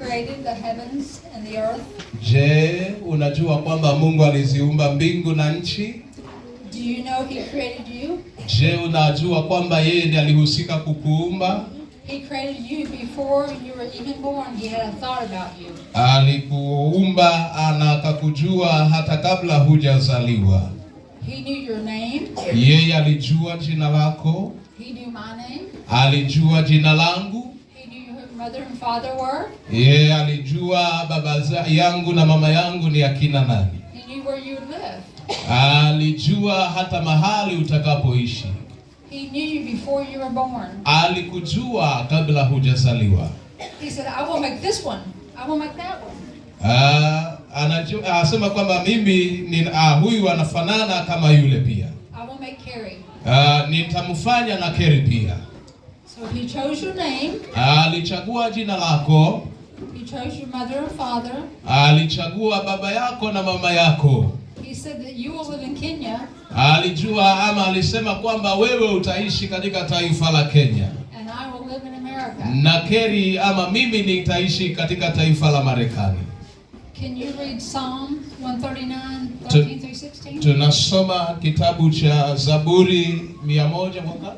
created the heavens and the earth? Je, unajua kwamba Mungu aliziumba mbingu na nchi? Do you know he created you? Je, unajua kwamba yeye ndiye alihusika kukuumba? He created you before you were even born. He had a thought about you. Alikuumba na akakujua hata kabla hujazaliwa. He knew your name. Yeye alijua jina lako. He knew my name. Alijua jina langu. He knew who your mother and father were. Yeye alijua baba yangu na mama yangu ni akina nani. He knew where you would live. Alijua hata mahali utakapoishi. He knew you before you were born. Alikujua kabla hujazaliwa. He said, I will make this one. I will make that one. Anasema kwamba mimi huyu anafanana kama yule pia. I will make Carrie. Nitamfanya na Carrie pia. So he chose your name. Alichagua jina lako. He chose your mother and father. Alichagua baba yako na mama yako. He said that you will live in Kenya. Alijua ama alisema kwamba wewe utaishi katika taifa la Kenya. And I will live in America. Na Carrie ama mimi nitaishi katika taifa la Marekani. Can you read Psalm 139:13-16? Tunasoma kitabu cha Zaburi 100 mwaka?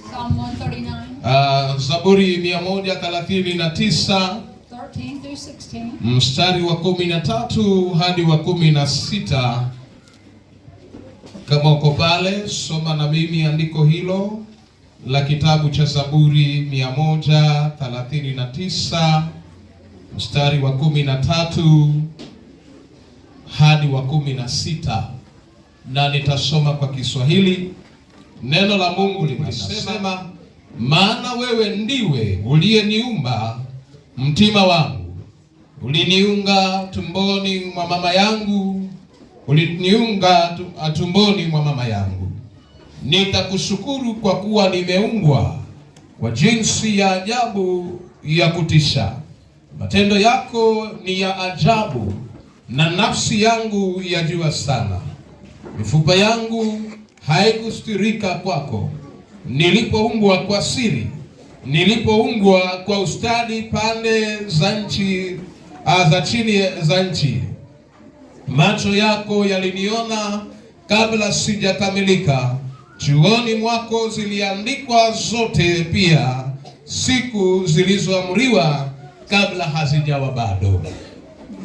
Psalm 139. Zaburi 139 13-16. mstari wa 13 hadi wa 16. Kama uko pale, soma na mimi andiko hilo la kitabu cha Zaburi 139 mstari wa 13 hadi wa 16, na nitasoma kwa Kiswahili. Neno la Mungu linasema, maana wewe ndiwe uliyeniumba mtima wangu, uliniunga tumboni mwa mama yangu, uliniunga tumboni mwa mama yangu. Nitakushukuru kwa kuwa nimeumbwa kwa jinsi ya ajabu ya kutisha. Matendo yako ni ya ajabu, na nafsi yangu yajua sana. Mifupa yangu haikustirika kwako, nilipoumbwa kwa siri, nilipoumbwa kwa ustadi pande za nchi za chini za nchi. Macho yako yaliniona kabla sijakamilika, chuoni mwako ziliandikwa zote, pia siku zilizoamriwa kabla hazijawa bado.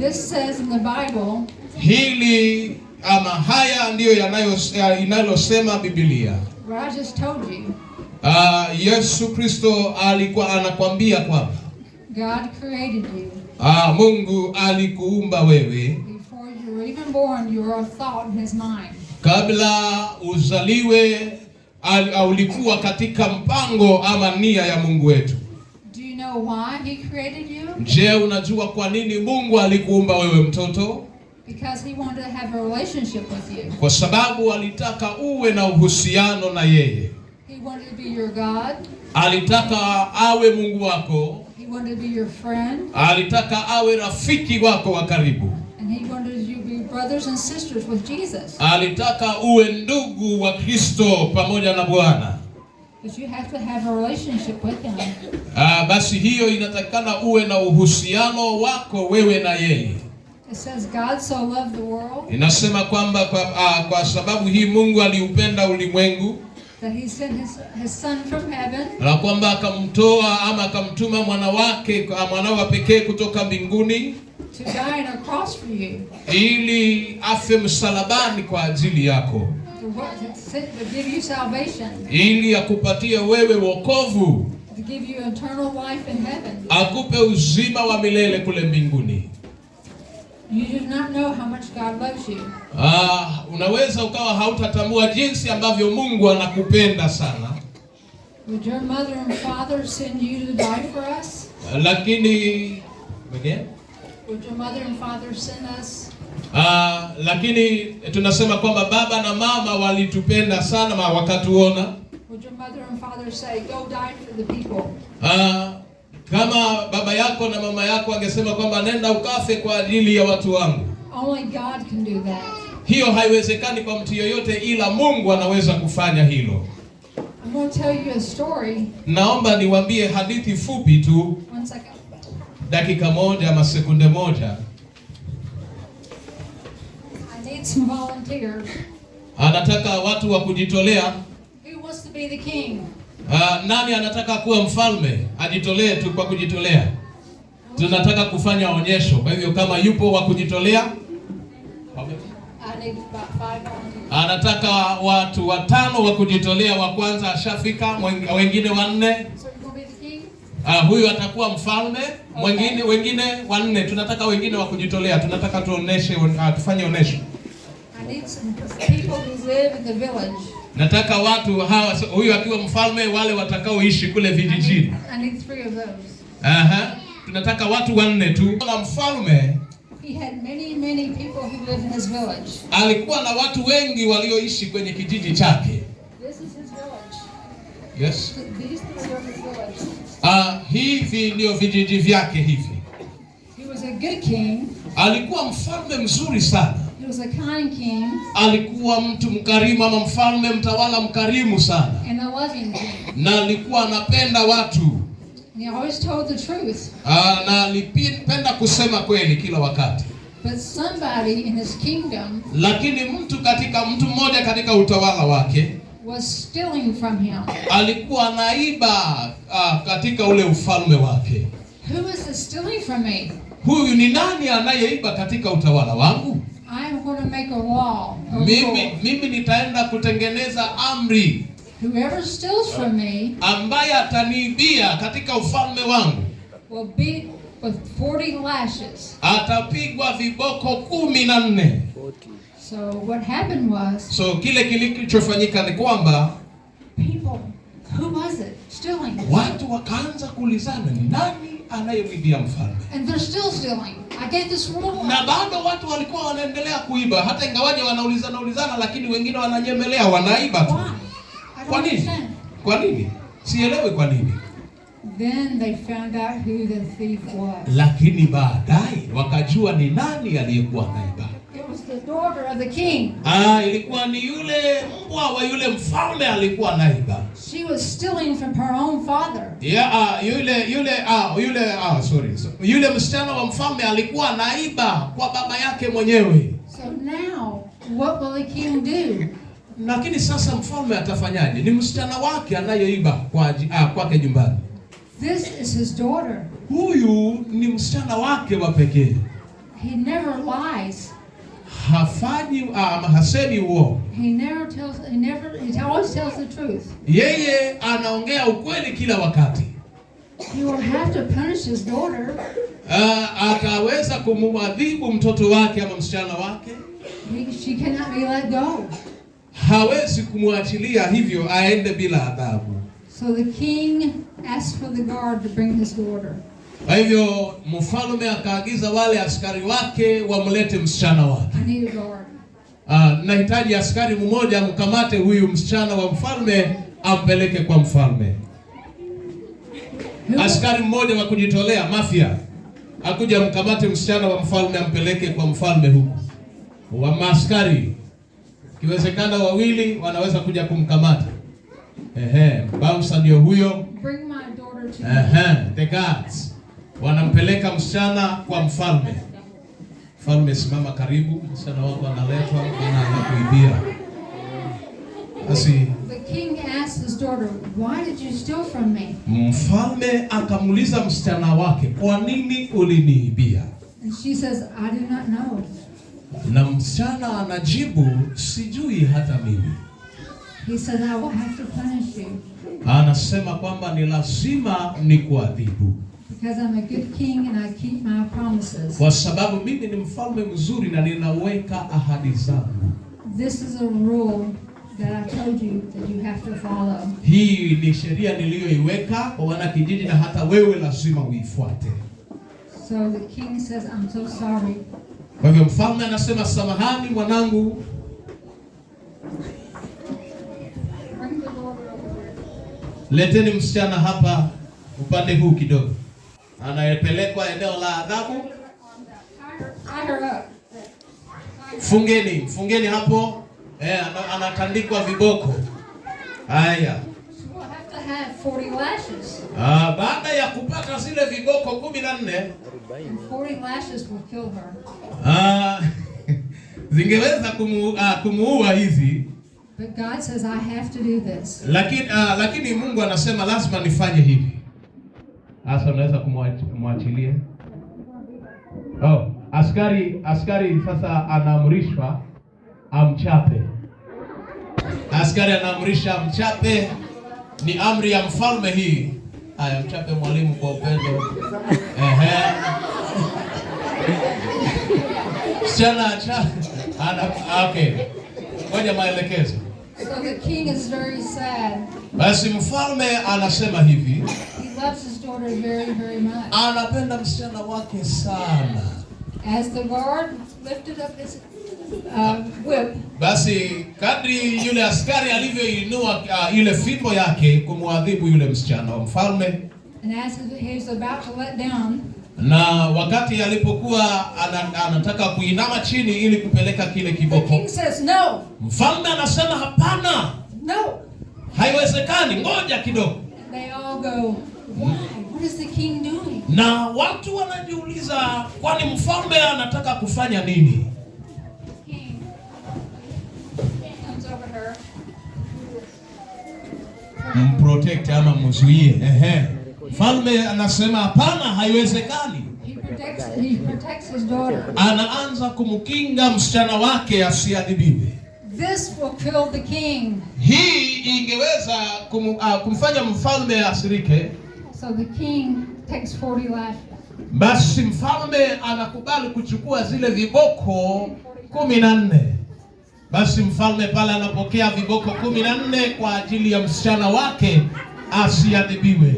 This says in the Bible, hili ama haya ndiyo inalosema Biblia. What I just told you. Yesu Kristo alikuwa anakwambia kwamba God created you. Mungu alikuumba wewe. Before you were even born, you were a thought in his mind. Kabla uzaliwe ulikuwa katika mpango ama nia ya Mungu wetu. Do you know why he created you? Je, unajua kwa nini Mungu alikuumba wewe mtoto? Because he wanted to have a relationship with you. Kwa sababu alitaka uwe na uhusiano na yeye. He wanted to be your God. Alitaka awe Mungu wako. He wanted to be your friend. Alitaka awe rafiki wako wa karibu. And he wanted you to be brothers and sisters with Jesus. Alitaka uwe ndugu wa Kristo pamoja na Bwana. But you have to have a relationship with him. Basi hiyo inatakana uwe na uhusiano wako wewe na yeye. It says God so loved the world. Inasema kwamba kwa sababu hii Mungu aliupenda ulimwengu, that he sent his son from heaven. Na kwamba akamtoa ama akamtuma mwanawe pekee kutoka mbinguni. To die on a cross for you. Ili afe msalabani kwa ajili yako. To give you salvation. Ili akupatie wewe wokovu. To give you eternal life in heaven. Akupe uzima wa milele kule mbinguni. You do not know how much God loves you. Unaweza ukawa hautatambua jinsi ambavyo Mungu anakupenda sana. Would your mother and father send you to die for us? Lakini Would your mother and father send us? Lakini tunasema kwamba baba na mama walitupenda sana wakatuona. Would your mother and father say, go die for the people? Kama baba yako na mama yako angesema kwamba nenda ukafe kwa ajili ya watu wangu. Only God can do that. Hiyo haiwezekani kwa mtu yoyote, ila Mungu anaweza kufanya hilo. I'm going to tell you a story. Naomba niwaambie hadithi fupi tu. One second. dakika moja ama sekunde moja. I need some volunteers. Anataka watu wa kujitolea. Who wants to be the king? Nani anataka kuwa mfalme? Ajitolee tu kwa kujitolea. Tunataka kufanya onyesho. Kwa hivyo kama yupo wa kujitolea. I need about 5 volunteers. Anataka watu 5 wa kujitolea. Wa kwanza ashafika, wengine 4. So you're going to be the king? Huyu atakuwa mfalme, wengine 4. Tunataka wengine wa kujitolea. Tunataka tuoneshe, tufanye onyesho. I need some people who live in the village. Nataka watu hawa, huyu akiwa mfalme, wale watakaoishi kule vijijini. I need 3 of those. Tunataka watu 4 tu. Na mfalme, he had many people who lived in his village. Alikuwa na watu wengi walioishi kwenye kijiji chake. This is his village. Yes. These are his village. Hivi ndio vijiji vyake hivi. He was a good king. Alikuwa mfalme mzuri sana. He was a kind king. Alikuwa mtu mkarimu, ama mfalme mtawala mkarimu sana. And a loving king. Na alikuwa anapenda watu. And he always told the truth. Na alipenda kusema kweli kila wakati. But somebody in his kingdom, lakini mtu mmoja katika utawala wake was stealing from him. Alikuwa anaiba katika ule ufalme wake. Who is this stealing from me? Huyu ni nani anayeiba katika utawala wangu? I am going to make a law. Mimi nitaenda kutengeneza amri. Whoever steals from me, ambaye ataniibia katika ufalme wangu, will be with 40 lashes. Atapigwa viboko 14. So what happened was, kile kilichofanyika ni kwamba people, who was it stealing? Watu wakaanza kuulizana ni nani anayemwibia mfalme? And they're still stealing. I gave this rule. Na bado watu walikuwa wanaendelea kuiba, hata ingawaje wanaulizana, lakini wengine wananyemelea, wanaiba tu. Kwa nini? Kwa nini? Sielewi kwa nini. Then they found out who the thief was. Lakini baadaye wakajua ni nani aliyekuwa anaiba. It was the daughter of the king. Ilikuwa ni yule mbwa wa yule mfalme alikuwa anaiba. She was stealing from her own father. Yule msichana wa mfalme alikuwa anaiba kwa baba yake mwenyewe. So now, what will the king do? Lakini sasa mfalme atafanyaje? Ni msichana wake anayeiba kwake nyumbani. This is his daughter. Huyu ni msichana wake wa pekee. He never lies. Hasemi uongo. He always tells the truth. Yeye anaongea ukweli kila wakati. He will have to punish his daughter. Ataweza kumwadhibu mtoto wake ama msichana wake. She cannot be let go. Hawezi kumwachilia hivyo aende bila adhabu. So the king asked for the guard to bring his daughter. Kwa hivyo mfalme akaagiza wale askari wake wamlete msichana wake. I need a guard. Nahitaji askari mmoja amkamate huyu msichana wa mfalme ampeleke kwa mfalme. Askari mmoja wa kujitolea, mafia, akuja mkamate msichana wa mfalme ampeleke kwa mfalme huku. Wa maaskari kiwezekana 2 wanaweza kuja kumkamata. Bouncer ndio huyo. Bring my daughter to the guards wanampeleka msichana kwa mfalme. Mfalme, simama karibu, msichana wako analetwa, anakuibia. The king asked his daughter, "Why did you steal from me?" Mfalme akamuuliza msichana wake, "Kwa nini uliniibia?" And she says, "I do not know." Na msichana anajibu, "Sijui hata mimi." He said, "I will have to punish you." Anasema kwamba ni lazima nikuadhibu. Because I'm a good king and I keep my promises. Kwa sababu mimi ni mfalme mzuri na ninaweka ahadi zangu. This is a rule that I told you that you have to follow. Hii ni sheria niliyoiweka kwa wanakijiji na hata wewe lazima uifuate. So the king says, "I'm so sorry." Kwa hivyo mfalme anasema, samahani mwanangu. Leteni msichana hapa upande huu kidogo. Anayepelekwa eneo la adhabu. Fungeni hapo. Anatandikwa viboko. Haya. have 40 lashes. Baada ya kupata zile viboko 14, 40 lashes will kill her. Zingeweza kumuua hizi. But God says I have to do this. Lakini Mungu anasema lazima nifanye hivi. Sasa unaweza kumwachilia. Askari sasa anaamrishwa amchape. Askari anaamrisha amchape, ni amri ya mfalme hii. Haya, mchape mwalimu kwa upendo. Okay. Ngoja maelekezo. So the king is very sad. Basi mfalme anasema hivi. He loves his daughter very, very much. Anapenda msichana wake sana. As the guard lifted up his whip. Basi kadri yule askari alivyoinua ile fimbo yake kumwadhibu yule msichana wa mfalme. And as he was about to let down. Na wakati alipokuwa anataka kuinama chini ili kupeleka kile kiboko. The king says no. Mfalme anasema hapana. No. Haiwezekani, ngoja kidogo. They all go, why? What is the king doing? Na watu wanajiuliza kwani mfalme anataka kufanya nini? The king comes over her. Mprotect ama mzuie. Mfalme anasema hapana, haiwezekani. He protects his daughter. Anaanza kumkinga msichana wake asiadhibiwe. This will kill the king. Hii ingeweza kumfanya mfalme asirike. So the king takes 40 lashes. Basi mfalme anakubali kuchukua zile viboko 14. Basi mfalme pale anapokea viboko 14 kwa ajili ya msichana wake asiadhibiwe.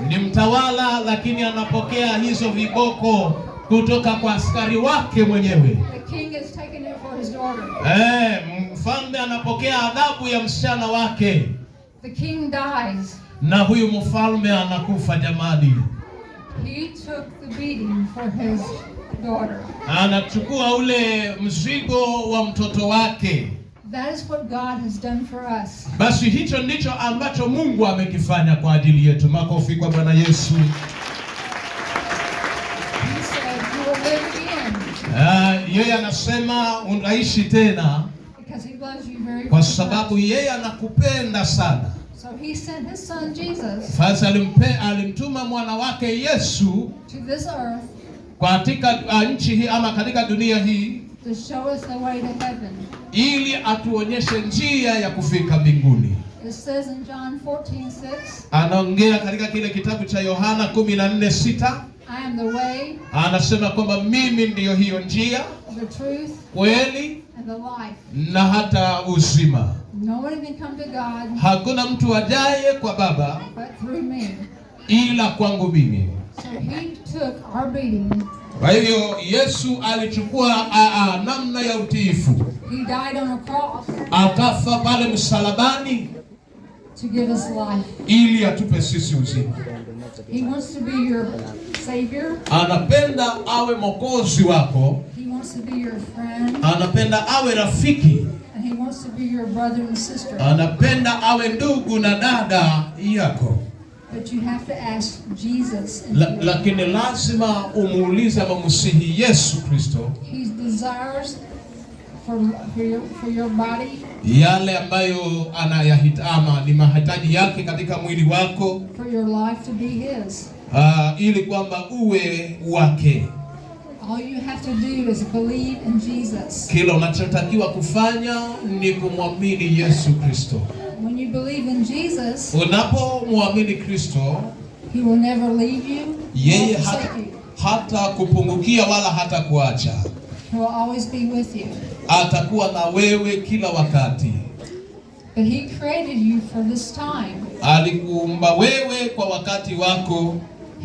Ni mtawala lakini anapokea hizo viboko kutoka kwa askari wake mwenyewe. The king is taking it for his daughter. Mfalme anapokea adhabu ya msichana wake. The king dies. Na huyu mfalme anakufa jamani. He took the beating for his daughter. Anachukua ule mzigo wa mtoto wake. That is what God has done for us. Basi hicho ndicho ambacho Mungu amekifanya kwa ajili yetu. Makofi kwa Bwana Yesu. He said you will live again. Yeye anasema unaishi tena. Because he loves you very much. Kwa sababu yeye anakupenda sana. So he sent his son Jesus. Sasa alimtuma mwana wake Yesu To this earth. Katika nchi hii ama katika dunia hii. To show us the way to heaven. Ili atuonyeshe njia ya kufika mbinguni. It says in John 14:6. Anaongea katika kile kitabu cha Yohana 14:6. I am the way. Anasema kwamba mimi ndiyo hiyo njia, the truth, kweli and the life. Na hata uzima. No one can come to God. Hakuna mtu ajaye kwa Baba but through me. Ila kwangu mimi. So he took our beating. Kwa hivyo Yesu alichukua namna ya utiifu. He died on a cross. Akafa pale msalabani. To give us life. Ili atupe sisi uzima. He wants to be your savior. Anapenda awe mwokozi wako. He wants to be your friend. Anapenda awe rafiki. And he wants to be your brother and sister. Anapenda awe ndugu na dada yako. But you have to ask Jesus. Lakini lazima umuulize mumsihi Yesu Kristo. He desires for your body. Yale ambayo anayahitaji ni mahitaji yake katika mwili wako. For your life to be his. Ili kwamba uwe wake. All you have to do is believe in Jesus. Kila unachotakiwa kufanya ni kumwamini Yesu Kristo. When you believe in Jesus, unapomwamini Kristo, he will never leave you. Yeye hata kupungukia wala hata kuacha. He will always be with you. Atakuwa na wewe kila wakati. But he created you for this time. Alikuumba wewe kwa wakati wako.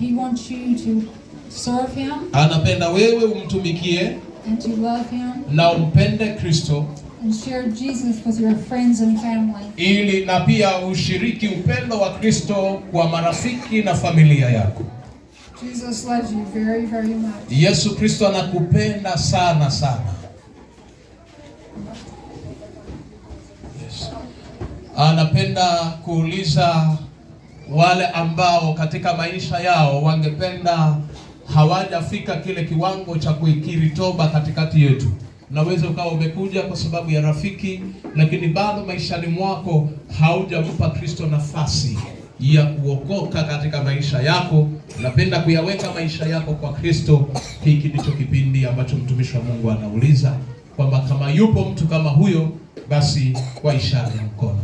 He wants you to serve him. Anapenda wewe umtumikie. And to love him. Na umpende Kristo. And share Jesus with your friends and family. Ili na pia ushiriki upendo wa Kristo kwa marafiki na familia yako. Jesus loves you very, very much. Yesu Kristo anakupenda sana sana. Yes. Anapenda kuuliza wale ambao katika maisha yao wangependa hawajafika kile kiwango cha kuikiri toba katikati yetu. Unaweza ukawa umekuja kwa sababu ya rafiki, lakini bado maishani mwako haujampa Kristo nafasi ya kuokoka katika maisha yako. Unapenda kuyaweka maisha yako kwa Kristo. Hiki ndicho kipindi ambacho mtumishi wa Mungu anauliza kwamba kama yupo mtu kama huyo, basi kwa ishara ya mkono.